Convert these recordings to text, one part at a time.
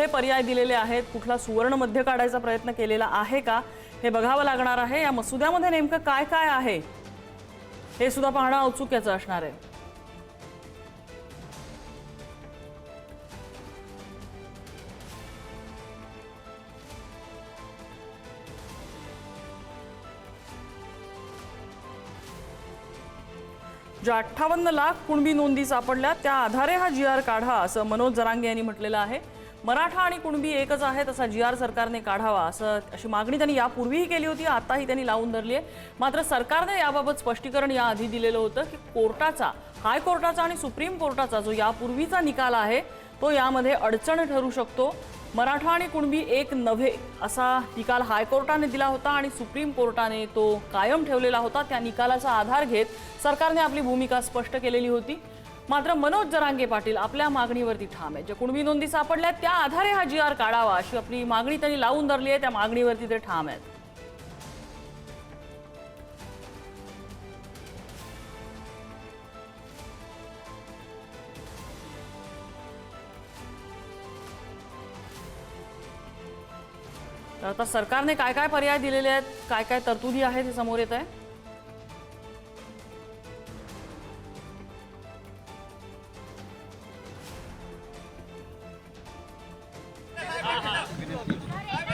पर्याय दिलेले आहेत, कुठला सुवर्ण मध्य काढायचा प्रयत्न केलेला आहे का हे बघावं लागणार आहे। या मसुद्यामध्ये नेमकं काय काय आहे हे सुद्धा पाहणं औत्सुक्याचं असणार आहे। ज्या 58 लाख कुणबी नोंदी सापडल्या त्या आधारे हा जी.आर. काढा असं मनोज जरांगे यांनी म्हटलेलं आहे। मराठा आणि कुणबी एकच आहे तसा जी.आर. सरकारने काढावा अशी मागणी त्यांनी यापूर्वीही केली होती, आताही त्यांनी लावून धरली आहे। मात्र सरकारने याबाबत स्पष्टीकरण याआधी दिलेलं होतं की कोर्टाचा, हायकोर्टाचा आणि सुप्रीम कोर्टाचा जो यापूर्वीचा निकाल आहे तो यामध्ये अडचण ठरू शकतो। मराठा आणि कुणबी एक नव्हे असा निकाल हायकोर्टाने दिला होता आणि सुप्रीम कोर्टाने तो कायम ठेवलेला होता। त्या निकालाचा आधार घेत सरकारने आपली भूमिका स्पष्ट केलेली होती। मात्र मनोज जरांगे पाटील आपल्या मागणीवरती ठाम आहे। ज्या कुणबी नोंदी सापडल्या त्या आधारे हा जी.आर. काढावा अशी आपली मागणी त्यांनी लावून धरली आहे, त्या मागणीवरती ते ठाम आहेत। तर आता सरकारने काय काय पर्याय दिलेले आहेत, काय काय तरतुदी आहेत हे समोर येत आहे।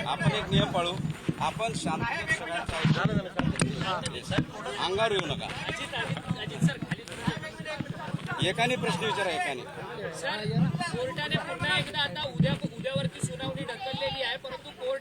आपण एक नियम पाळू, आपण शांततेत अंगावर येऊ नका। एकाने प्रश्न विचारा, एकाने। कोर्टाने पुन्हा एकदा आता उद्यावरती सुनावणी ढकललेली आहे, परंतु कोर्ट